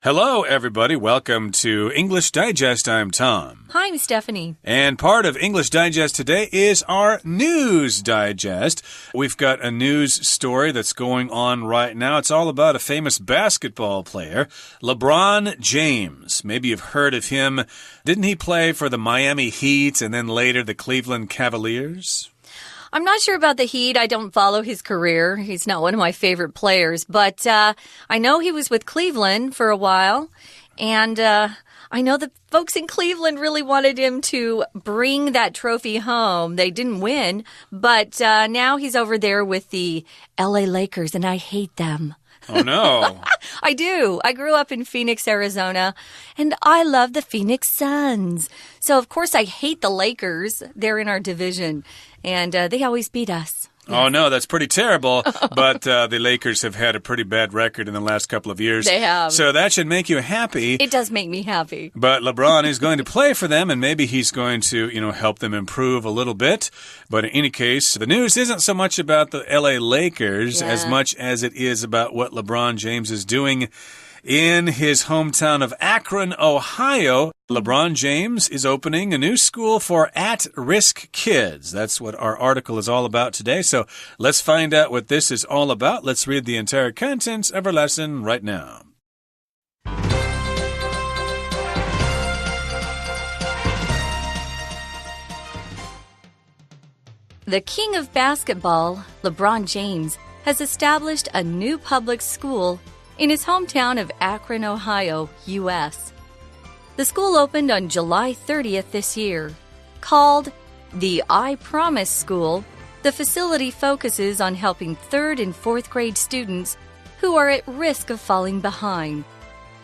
Hello, everybody. Welcome to English Digest. I'm Tom. Hi, I'm Stephanie. And part of English Digest today is our News Digest. We've got a news story that's going on right now. It's all about a famous basketball player, LeBron James. Maybe you've heard of him. Didn't he play for the Miami Heat and then later the Cleveland Cavaliers? I'm not sure about the Heat. I don't follow his career. He's not one of my favorite players. But I know he was with Cleveland for a while. And I know the folks in Cleveland really wanted him to bring that trophy home. They didn't win. But now he's over there with the LA Lakers, and I hate them. Oh, no. I do. I grew up in Phoenix, Arizona, and I love the Phoenix Suns. So, of course, I hate the Lakers. They're in our division, and they always beat us. Oh, no, that's pretty terrible. But the Lakers have had a pretty bad record in the last couple of years. They have. So that should make you happy. It does make me happy. But LeBron is going to play for them, and maybe he's going to, help them improve a little bit. But in any case, the news isn't so much about the LA Lakers as much as it is about what LeBron James is doing in his hometown of Akron, Ohio. LeBron James is opening a new school for at-risk kids. That's what our article is all about today. So let's find out what this is all about. Let's read the entire contents of our lesson right now. The king of basketball, LeBron James, has established a new public school in his hometown of Akron, Ohio, U.S. The school opened on July 30th this year. Called the I Promise School, the facility focuses on helping 3rd and 4th grade students who are at risk of falling behind.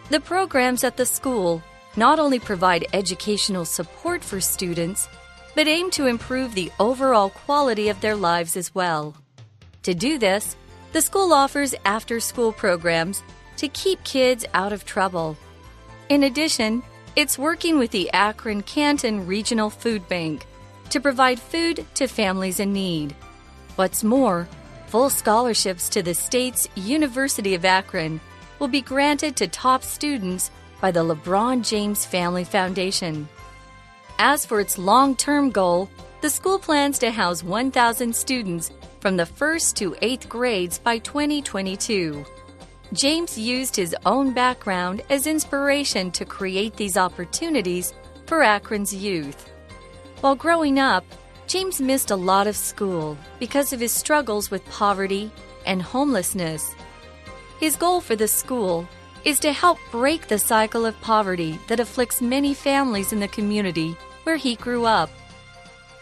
The programs at the school not only provide educational support for students, but aim to improve the overall quality of their lives as well. To do this, the school offers after-school programs to keep kids out of trouble. In addition, it's working with the Akron Canton Regional Food Bank to provide food to families in need. What's more, full scholarships to the state's University of Akron will be granted to top students by the LeBron James Family Foundation. As for its long-term goal, the school plans to house 1,000 students from the 1st to 8th grades by 2022. James used his own background as inspiration to create these opportunities for Akron's youth. While growing up, James missed a lot of school because of his struggles with poverty and homelessness. His goal for the school is to help break the cycle of poverty that afflicts many families in the community where he grew up.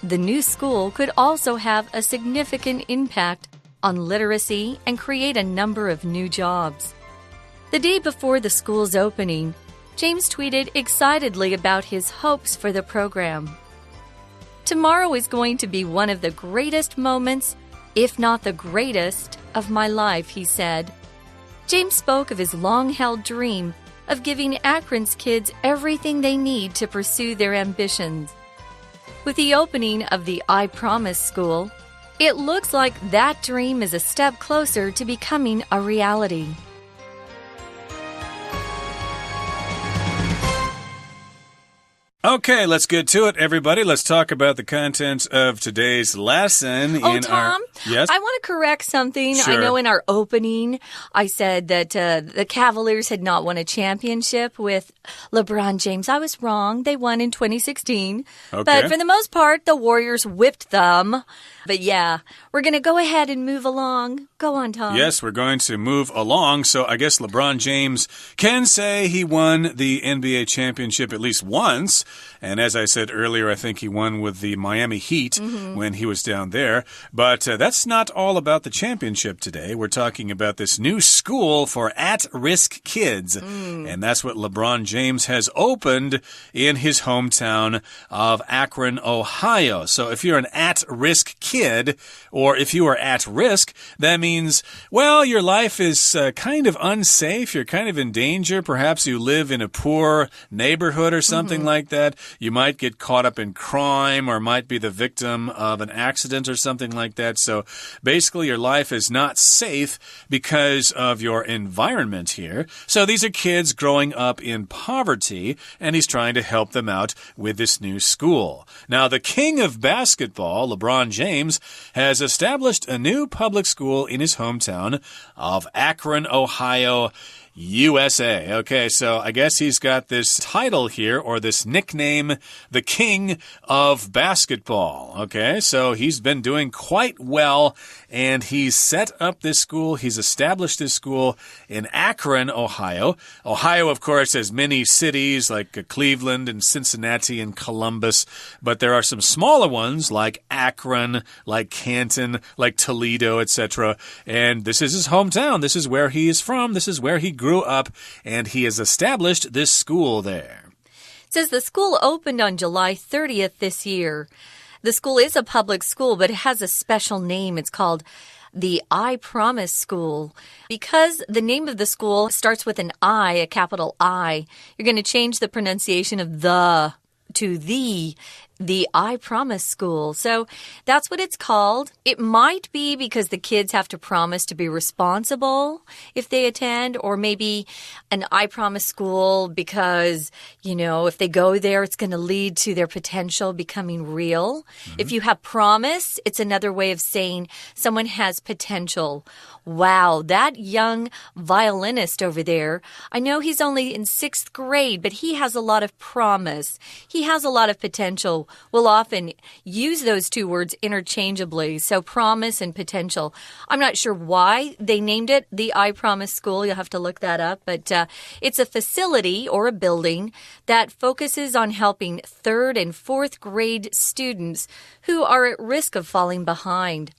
The new school could also have a significant impact on literacy and create a number of new jobs. The day before the school's opening, James tweeted excitedly about his hopes for the program. Tomorrow is going to be one of the greatest moments, if not the greatest, of my life, he said. James spoke of his long-held dream of giving Akron's kids everything they need to pursue their ambitions. With the opening of the I Promise School, it looks like that dream is a step closer to becoming a reality. Okay, let's get to it, everybody. Let's talk about the contents of today's lesson. Tom, Yes? I want to correct something. Sure. I know in our opening, I said that the Cavaliers had not won a championship with LeBron James. I was wrong. They won in 2016. Okay. But for the most part, the Warriors whipped them. But yeah, we're going to go ahead and move along. Go on, Tom. Yes, we're going to move along. So I guess LeBron James can say he won the NBA championship at least once. And as I said earlier, I think he won with the Miami Heat when he was down there. But that's not all about the championship today. We're talking about this new school for at-risk kids. And that's what LeBron James has opened in his hometown of Akron, Ohio. So if you're an at-risk kid, or if you are at risk, that means, well, your life is kind of unsafe. You're kind of in danger. Perhaps you live in a poor neighborhood or something like that. that. You might get caught up in crime or might be the victim of an accident or something like that. So basically, your life is not safe because of your environment here. So these are kids growing up in poverty, and he's trying to help them out with this new school. Now, the king of basketball, LeBron James, has established a new public school in his hometown of Akron, Ohio, USA. Okay, so I guess he's got this title here, or this nickname, the king of basketball. Okay, so he's been doing quite well, and he's set up this school. He's established this school in Akron, Ohio. Ohio, of course, has many cities like Cleveland and Cincinnati and Columbus, but there are some smaller ones like Akron, like Canton, like Toledo, etc. And this is his hometown. This is where he is from. This is where he grew up, and he has established this school there. It says the school opened on July 30th this year. The school is a public school, but it has a special name. It's called the I Promise School. Because the name of the school starts with an I, a capital I, you're going to change the pronunciation of the to the I Promise School. So that's what it's called. It might be because the kids have to promise to be responsible if they attend, or maybe an I Promise School because, if they go there, it's going to lead to their potential becoming real. If you have promise, it's another way of saying someone has potential. Wow, that young violinist over there, I know he's only in 6th grade, but he has a lot of promise. He has a lot of potential. We'll often use those two words interchangeably, so promise and potential. I'm not sure why they named it the I Promise School. You'll have to look that up, but it's a facility or a building that focuses on helping 3rd and 4th grade students who are at risk of falling behind.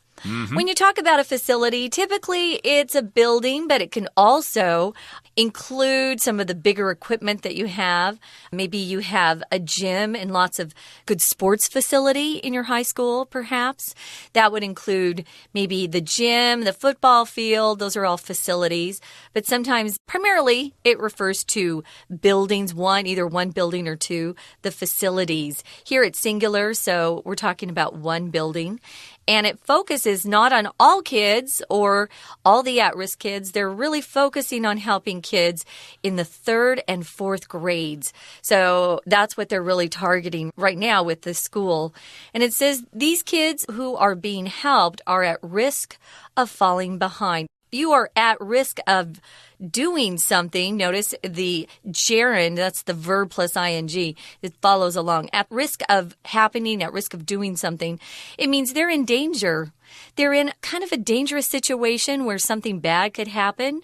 When you talk about a facility, typically it's a building, but it can also include some of the bigger equipment that you have. Maybe you have a gym and lots of good sports facility in your high school, perhaps. That would include maybe the gym, the football field. Those are all facilities. But sometimes, primarily, it refers to buildings, either one building or two, the facilities. Here it's singular, so we're talking about one building. And it focuses not on all kids or all the at-risk kids. They're really focusing on helping kids in the 3rd and 4th grades. So that's what they're really targeting right now with this school. And it says these kids who are being helped are at risk of falling behind. You are at risk of doing something. Notice the gerund, that's the verb plus ing. It follows along. At risk of happening, at risk of doing something. It means they're in danger. They're in kind of a dangerous situation where something bad could happen.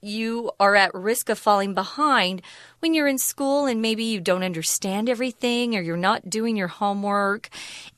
You are at risk of falling behind when you're in school and maybe you don't understand everything or you're not doing your homework.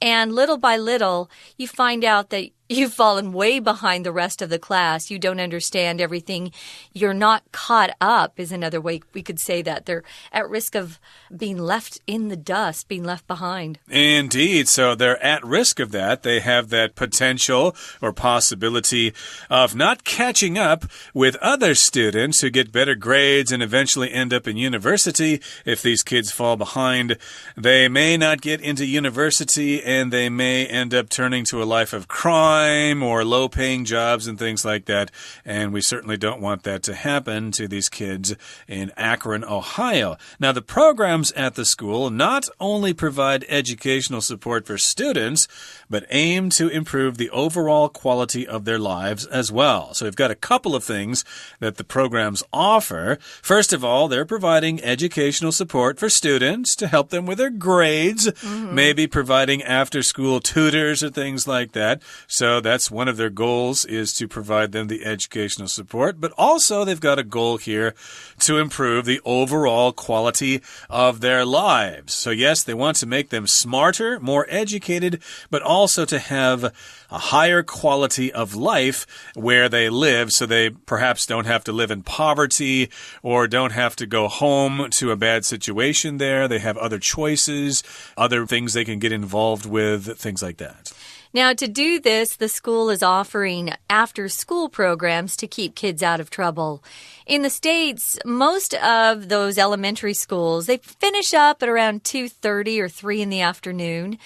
And little by little, you find out that you've fallen way behind the rest of the class. You don't understand everything. You're not caught up is another way we could say that. They're at risk of being left in the dust, being left behind. Indeed. So they're at risk of that. They have that potential or possibility of not catching up with other students who get better grades and eventually end up in university. If these kids fall behind, they may not get into university and they may end up turning to a life of crime or low-paying jobs and things like that. And we certainly don't want that to happen to these kids in Akron, Ohio. Now, the programs at the school not only provide educational support for students, but aim to improve the overall quality of their lives as well. So we've got a couple of things that the programs offer. First of all, they're providing educational support for students to help them with their grades, maybe providing after-school tutors or things like that. So that's one of their goals, is to provide them the educational support. But also they've got a goal here to improve the overall quality of their lives. So yes, they want to make them smarter, more educated, but also to have a higher quality of life where they live, so they perhaps don't have to live in poverty or don't have to go home to a bad situation there. They have other choices, other things they can get involved with, things like that. Now, to do this, the school is offering after-school programs to keep kids out of trouble. In the States, most of those elementary schools, they finish up at around 2:30 or 3 in the afternoon.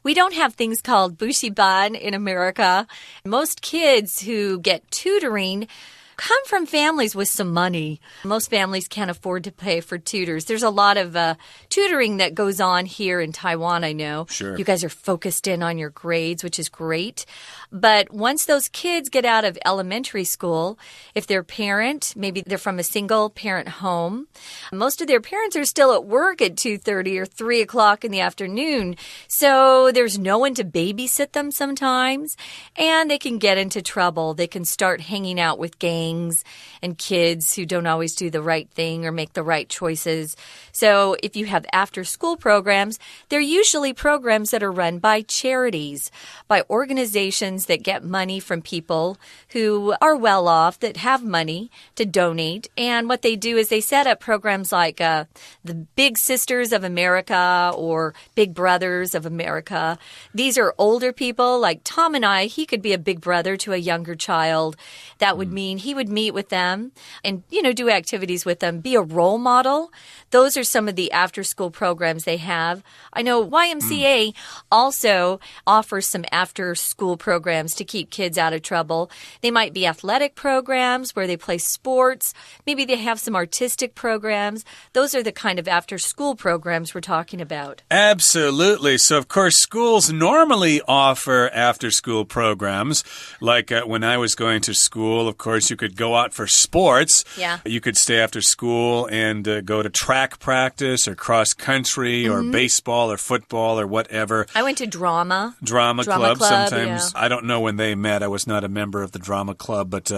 We don't have things called bushiban in America. Most kids who get tutoring come from families with some money. Most families can't afford to pay for tutors. There's a lot of tutoring that goes on here in Taiwan, I know. Sure. You guys are focused in on your grades, which is great. But once those kids get out of elementary school, if their parent, maybe they're from a single-parent home, most of their parents are still at work at 2:30 or 3 o'clock in the afternoon. So there's no one to babysit them sometimes, and they can get into trouble. They can start hanging out with gangs and kids who don't always do the right thing or make the right choices. So if you have after-school programs, they're usually programs that are run by charities, by organizations that get money from people who are well off, that have money to donate. And what they do is they set up programs like the Big Sisters of America or Big Brothers of America. These are older people like Tom and I. He could be a big brother to a younger child. That would mean he would meet with them and, do activities with them, be a role model. Those are some of the after-school programs they have. I know YMCA also offers some after-school programs to keep kids out of trouble. They might be athletic programs where they play sports. Maybe they have some artistic programs. Those are the kind of after-school programs we're talking about. Absolutely. So, of course, schools normally offer after-school programs. Like when I was going to school, of course, you could go out for sports. Yeah. You could stay after school and go to track practice or cross-country or baseball or football or whatever. I went to drama Club sometimes. Yeah. I don't know when they met. I was not a member of the drama club. But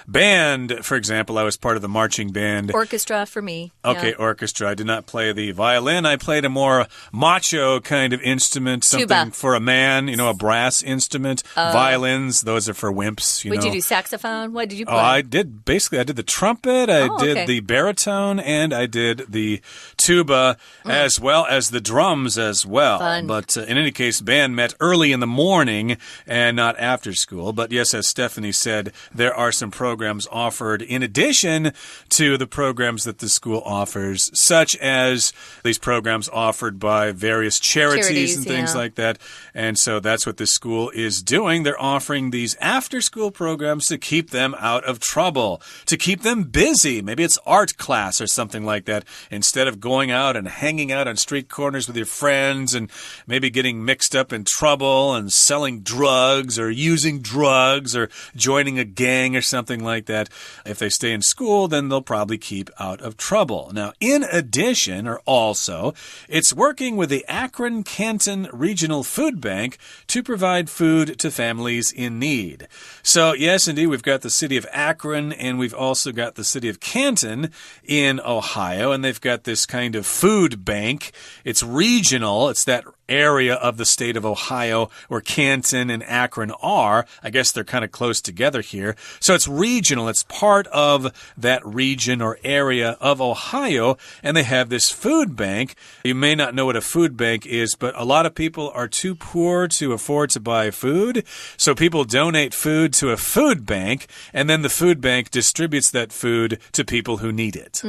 band, for example, I was part of the marching band. Orchestra for me. Okay, yeah. Orchestra. I did not play the violin. I played a more macho kind of instrument, something Tuba. for a man, a brass instrument. Violins, those are for wimps. Would you do saxophone? What did you play? Oh, I did the trumpet, I did okay. the baritone, and I did the tuba, as well as the drums as well. Fun. But in any case, band met early in the morning and not after school. But yes, as Stephanie said, there are some programs offered in addition to the programs that the school offers, such as these programs offered by various charities and things like that. And so that's what this school is doing. They're offering these after-school programs to keep them out of trouble, to keep them busy. Maybe it's art class or something like that. Instead of going out and hanging out on street corners with your friends and maybe getting mixed up in trouble and selling drugs or using drugs or joining a gang or something like that. If they stay in school, then they'll probably keep out of trouble. Now, in addition, or also, it's working with the Akron Canton Regional Food Bank to provide food to families in need. So, yes, indeed, we've got the city of Akron and we've also got the city of Canton in Ohio, and they've got this kind of food bank. It's regional. It's that area of the state of Ohio where Canton and Akron are. I guess they're kind of close together here. So it's regional. It's part of that region or area of Ohio, and they have this food bank. You may not know what a food bank is, but a lot of people are too poor to afford to buy food. So people donate food to a food bank, and then the food bank distributes that food to people who need it.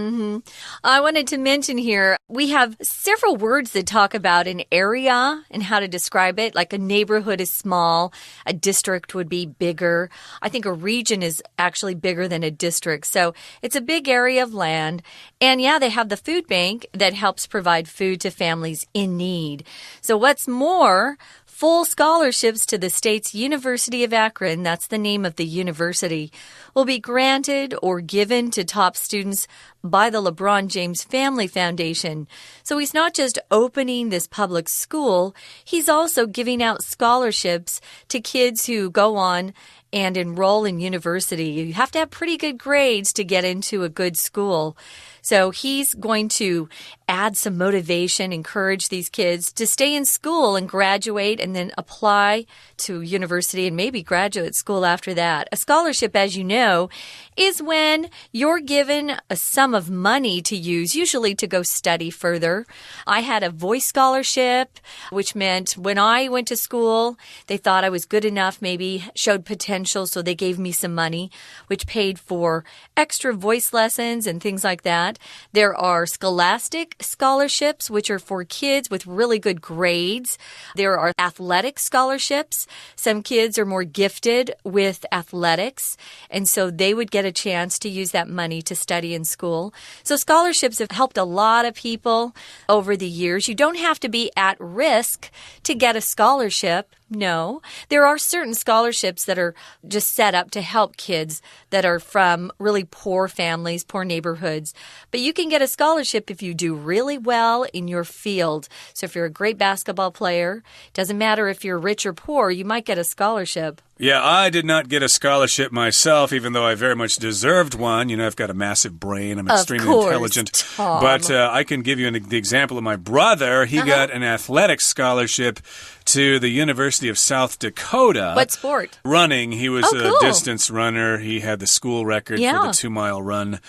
I wanted to mention here, we have several words that talk about an area and how to describe it. Like a neighborhood is small, a district would be bigger. I think a region is actually bigger than a district. So it's a big area of land. And yeah, they have the food bank that helps provide food to families in need. So what's more, full scholarships to the state's University of Akron, that's the name of the university, will be granted or given to top students by the LeBron James Family Foundation. So he's not just opening this public school, he's also giving out scholarships to kids who go on and enroll in university. You have to have pretty good grades to get into a good school. So he's going to add some motivation, encourage these kids to stay in school and graduate and then apply to university and maybe graduate school after that. A scholarship, as you know, know, is when you're given a sum of money to use, usually to go study further. I had a voice scholarship, which meant when I went to school, they thought I was good enough, maybe showed potential, so they gave me some money, which paid for extra voice lessons and things like that. There are scholastic scholarships, which are for kids with really good grades. There are athletic scholarships. Some kids are more gifted with athletics, and so they would get a chance to use that money to study in school. So scholarships have helped a lot of people over the years. You don't have to be at risk to get a scholarship. No, there are certain scholarships that are just set up to help kids that are from really poor families, poor neighborhoods. But you can get a scholarship if you do really well in your field. So if you're a great basketball player, it doesn't matter if you're rich or poor, you might get a scholarship. Yeah, I did not get a scholarship myself, even though I very much deserved one. You know, I've got a massive brain. I'm extremely intelligent. Tom. But I can give you the example of my brother. He got an athletics scholarship to the University of South Dakota. What sport? Running. He was cool. a distance runner. He had the school record for the 2-mile run,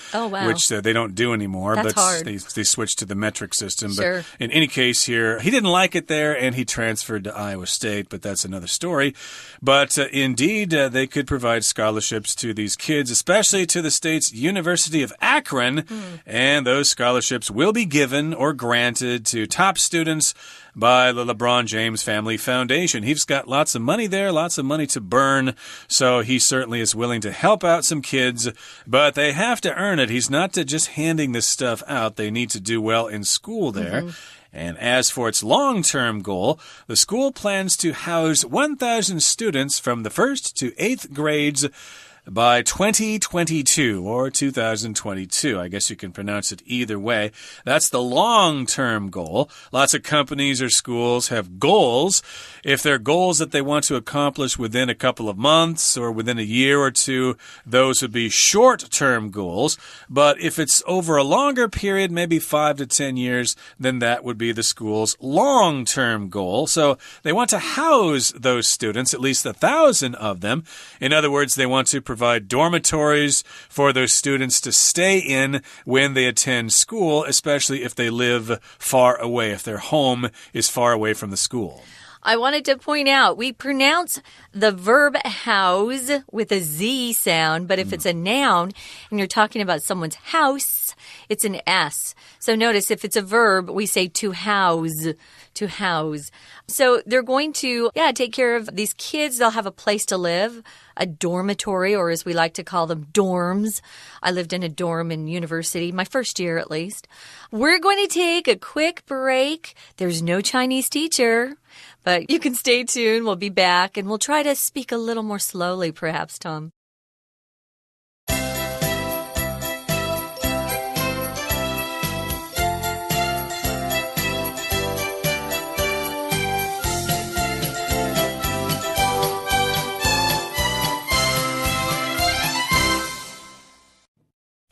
which they don't do anymore. That's but hard. They switched to the metric system. Sure. But in any case here, he didn't like it there, and he transferred to Iowa State, but that's another story. But indeed, they could provide scholarships to these kids, especially to the state's University of Akron, and those scholarships will be given or granted to top students by the LeBron James Family Foundation. He's got lots of money there, lots of money to burn, so he certainly is willing to help out some kids, but they have to earn it. He's not just handing this stuff out. They need to do well in school there. And as for its long-term goal, the school plans to house 1,000 students from the 1st to 8th grades by 2022 or 2022. I guess you can pronounce it either way. That's the long-term goal. Lots of companies or schools have goals. If they're goals that they want to accomplish within a couple of months or within a year or two, those would be short-term goals. But if it's over a longer period, maybe 5 to 10 years, then that would be the school's long-term goal. So they want to house those students, at least 1,000 of them. In other words, they want to provide dormitories for those students to stay in when they attend school, especially if they live far away, if their home is far away from the school. I wanted to point out, we pronounce the verb house with a Z sound, but if it's a noun and you're talking about someone's house, it's an S. So notice if it's a verb, we say to house, to house. So they're going to, take care of these kids. They'll have a place to live, a dormitory, or as we like to call them, dorms. I lived in a dorm in university, my first year at least. We're going to take a quick break. There's no Chinese teacher, but you can stay tuned. We'll be back, and we'll try to speak a little more slowly, perhaps, Tom.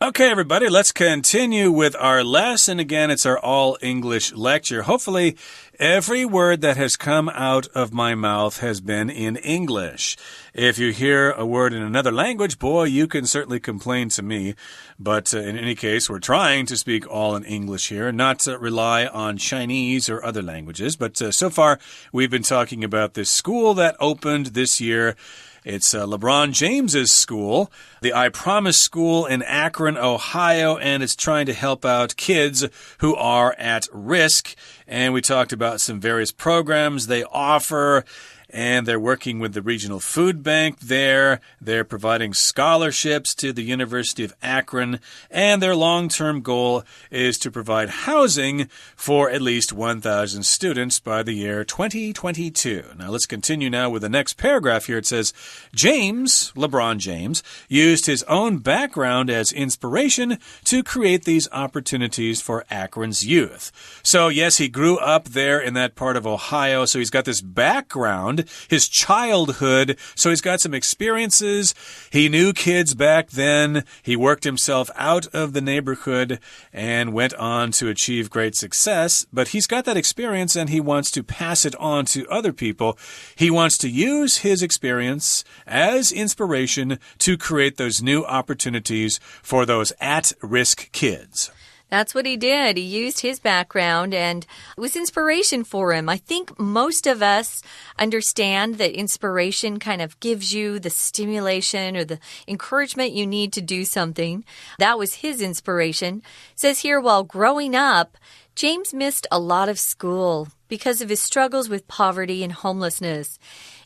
Okay, everybody, let's continue with our lesson. Again, it's our all-English lecture. Hopefully, every word that has come out of my mouth has been in English. If you hear a word in another language, boy, you can certainly complain to me. But in any case, we're trying to speak all in English here, not to rely on Chinese or other languages. But so far, we've been talking about this school that opened this year. It's LeBron James's school, the I Promise School in Akron, Ohio, and it's trying to help out kids who are at risk. And we talked about some various programs they offer. And they're working with the regional food bank there. They're providing scholarships to the University of Akron. And their long-term goal is to provide housing for at least 1,000 students by the year 2022. Now, let's continue now with the next paragraph here. It says, James, LeBron James, used his own background as inspiration to create these opportunities for Akron's youth. So, yes, he grew up there in that part of Ohio, so he's got this background. firsthand, his childhood. So he's got some experiences. He knew kids back then. He worked himself out of the neighborhood and went on to achieve great success. But he's got that experience and he wants to pass it on to other people. He wants to use his experience as inspiration to create those new opportunities for those at-risk kids. That's what he did. He used his background and it was inspiration for him. I think most of us understand that inspiration kind of gives you the stimulation or the encouragement you need to do something. That was his inspiration. It says here, while growing up, James missed a lot of school because of his struggles with poverty and homelessness.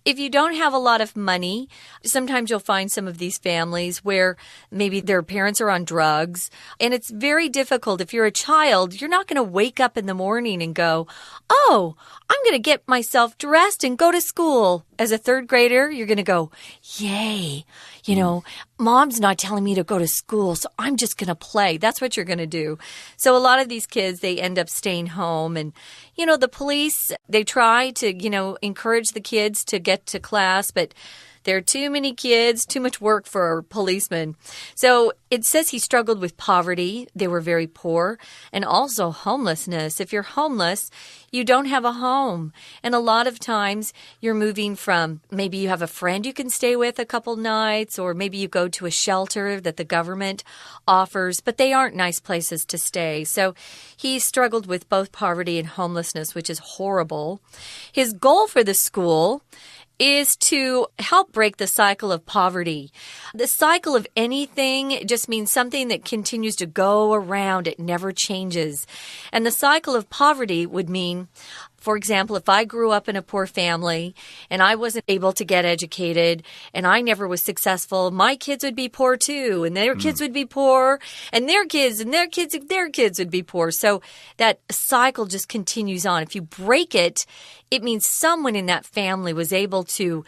If you don't have a lot of money, sometimes you'll find some of these families where maybe their parents are on drugs. And it's very difficult. If you're a child, you're not going to wake up in the morning and go, oh, I'm going to get myself dressed and go to school. As a third grader, you're going to go, yay. You know, mom's not telling me to go to school, so I'm just going to play. That's what you're going to do. So a lot of these kids, they end up staying home. And, you know, the police, they try to, encourage the kids to get to class, but there are too many kids, too much work for a policeman. So it says he struggled with poverty. They were very poor. And also homelessness. If you're homeless, you don't have a home. And a lot of times you're moving from, maybe you have a friend you can stay with a couple nights, or maybe you go to a shelter that the government offers, but they aren't nice places to stay. So he struggled with both poverty and homelessness, which is horrible. His goal for the school is to help break the cycle of poverty. The cycle of anything just means something that continues to go around. It never changes. And the cycle of poverty would mean, for example, if I grew up in a poor family and I wasn't able to get educated and I never was successful, my kids would be poor too, and their kids would be poor, and their kids and their kids and their kids would be poor. So that cycle just continues on. If you break it, it means someone in that family was able to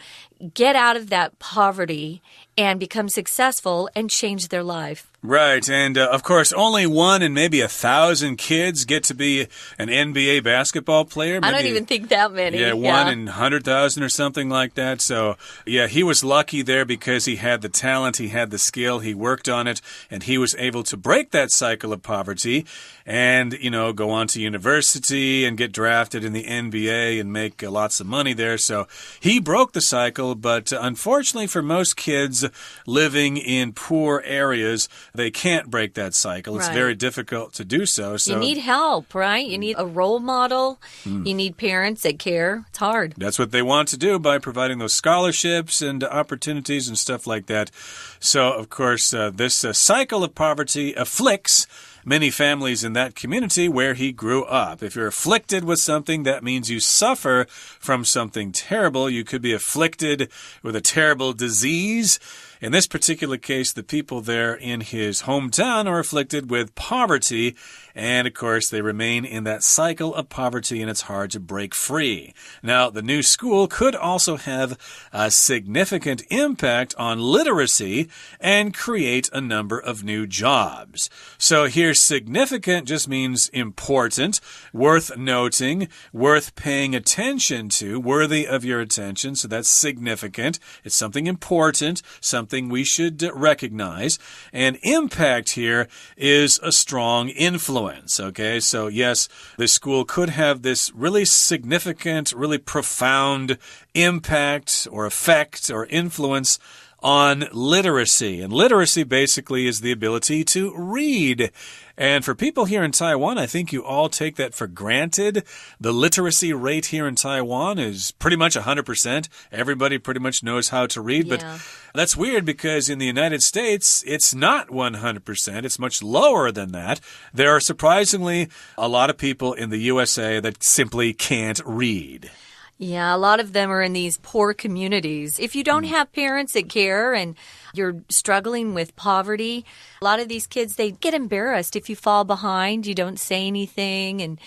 get out of that poverty and become successful and change their life. Right, and of course, only 1 in maybe 1,000 kids get to be an NBA basketball player. I don't even think that many. Yeah, 1 in 100,000 or something like that. So, yeah, he was lucky there because he had the talent, he had the skill, he worked on it, and he was able to break that cycle of poverty and, go on to university and get drafted in the NBA and make lots of money there. So he broke the cycle, but unfortunately for most kids living in poor areas, they can't break that cycle. It's very difficult to do so. You need help, right? You need a role model. You need parents that care. It's hard. That's what they want to do by providing those scholarships and opportunities and stuff like that. So, of course, this cycle of poverty afflicts many families in that community where he grew up. If you're afflicted with something, that means you suffer from something terrible. You could be afflicted with a terrible disease. In this particular case, the people there in his hometown are afflicted with poverty. And, of course, they remain in that cycle of poverty, and it's hard to break free. Now, the new school could also have a significant impact on literacy and create a number of new jobs. So here, significant just means important, worth noting, worth paying attention to, worthy of your attention. So that's significant. It's something important, something we should recognize. And impact here is a strong influence. Okay, so yes, the school could have this really significant, really profound impact or effect or influence on literacy. And literacy basically is the ability to read. And for people here in Taiwan, I think you all take that for granted. The literacy rate here in Taiwan is pretty much 100%. Everybody pretty much knows how to read. Yeah. But that's weird because in the United States, it's not 100%. It's much lower than that. There are surprisingly a lot of people in the USA that simply can't read. Yeah, a lot of them are in these poor communities. If you don't have parents that care and you're struggling with poverty, a lot of these kids, they get embarrassed if you fall behind, you don't say anything. And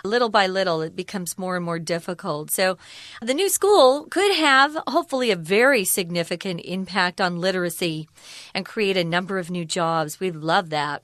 little by little, it becomes more and more difficult. So the new school could have, hopefully, a very significant impact on literacy and create a number of new jobs. We'd love that.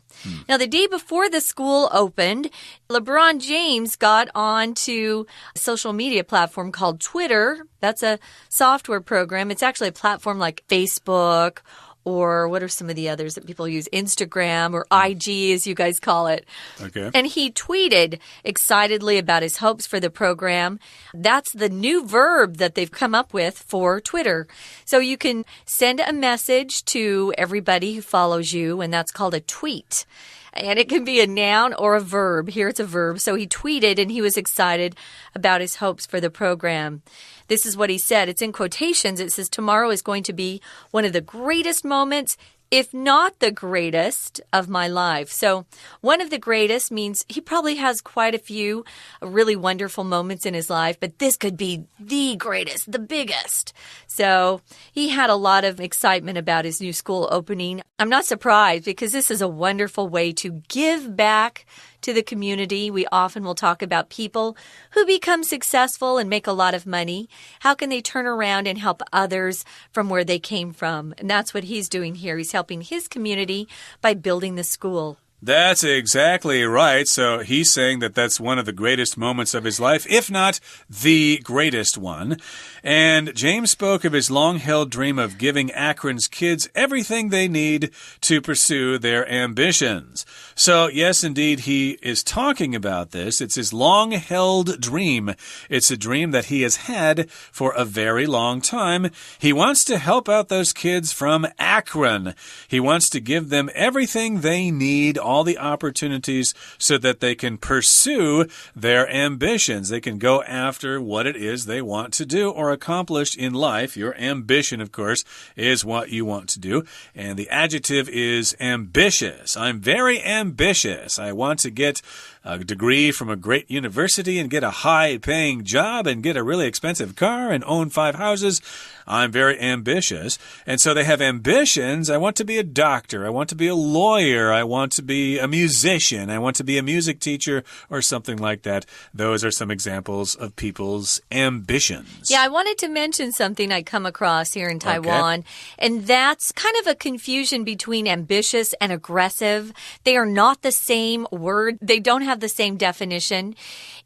Now, the day before the school opened, LeBron James got onto a social media platform called Twitter. That's a software program. It's actually a platform like Facebook, or what are some of the others that people use? Instagram or IG, as you guys call it. Okay. And he tweeted excitedly about his hopes for the program. That's the new verb that they've come up with for Twitter. So you can send a message to everybody who follows you, and that's called a tweet. And it can be a noun or a verb. Here it's a verb. So he tweeted and he was excited about his hopes for the program. This is what he said. It's in quotations. It says, "Tomorrow is going to be one of the greatest moments, if not the greatest, of my life." So one of the greatest means he probably has quite a few really wonderful moments in his life, but this could be the greatest, the biggest. So he had a lot of excitement about his new school opening. I'm not surprised because this is a wonderful way to give back to the community. We often will talk about people who become successful and make a lot of money. How can they turn around and help others from where they came from? And that's what he's doing here. He's helping his community by building the school. That's exactly right. So he's saying that that's one of the greatest moments of his life, if not the greatest one. And James spoke of his long-held dream of giving Akron's kids everything they need to pursue their ambitions. So, yes, indeed, he is talking about this. It's his long-held dream. It's a dream that he has had for a very long time. He wants to help out those kids from Akron. He wants to give them everything they need, all the opportunities so that they can pursue their ambitions. They can go after what it is they want to do or accomplish in life. Your ambition, of course, is what you want to do. And the adjective is ambitious. I'm very ambitious. I want to get a degree from a great university and get a high-paying job and get a really expensive car and own 5 houses. I'm very ambitious. And so they have ambitions. I want to be a doctor. I want to be a lawyer. I want to be a musician. I want to be a music teacher or something like that. Those are some examples of people's ambitions. Yeah, I wanted to mention something I come across here in Taiwan, and that's kind of a confusion between ambitious and aggressive. They are not the same word. They don't have the same definition.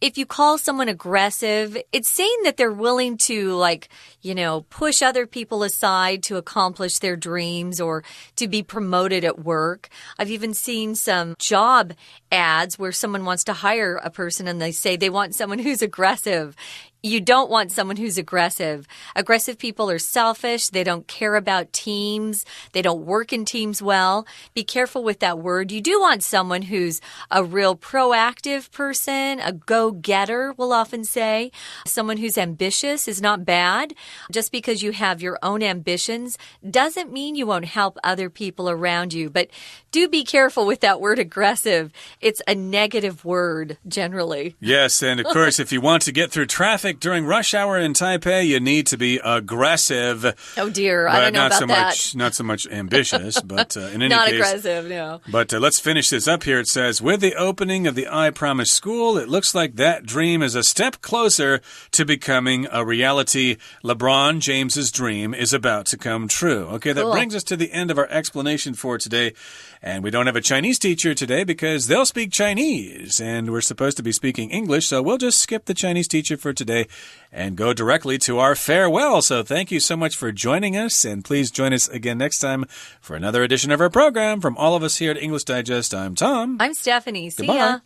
If you call someone aggressive, it's saying that they're willing to, push other people aside to accomplish their dreams or to be promoted at work. I've even seen some job ads where someone wants to hire a person and they say they want someone who's aggressive. You don't want someone who's aggressive. Aggressive people are selfish. They don't care about teams. They don't work in teams well. Be careful with that word. You do want someone who's a real proactive person, a go-getter, we'll often say. Someone who's ambitious is not bad. Just because you have your own ambitions doesn't mean you won't help other people around you. But do be careful with that word aggressive. It's a negative word, generally. Yes, and of course, if you want to get through traffic during rush hour in Taipei, you need to be aggressive. Oh, dear. I don't know about that. Not so much ambitious, but in any not case. Not aggressive, no. But let's finish this up here. It says, with the opening of the I Promise School, it looks like that dream is a step closer to becoming a reality. LeBron James's dream is about to come true. Okay, that brings us to the end of our explanation for today. And we don't have a Chinese teacher today because they'll speak Chinese. And we're supposed to be speaking English, so we'll just skip the Chinese teacher for today and go directly to our farewell. So thank you so much for joining us, and please join us again next time for another edition of our program. From all of us here at English Digest, I'm Tom. I'm Stephanie. See Goodbye. ya.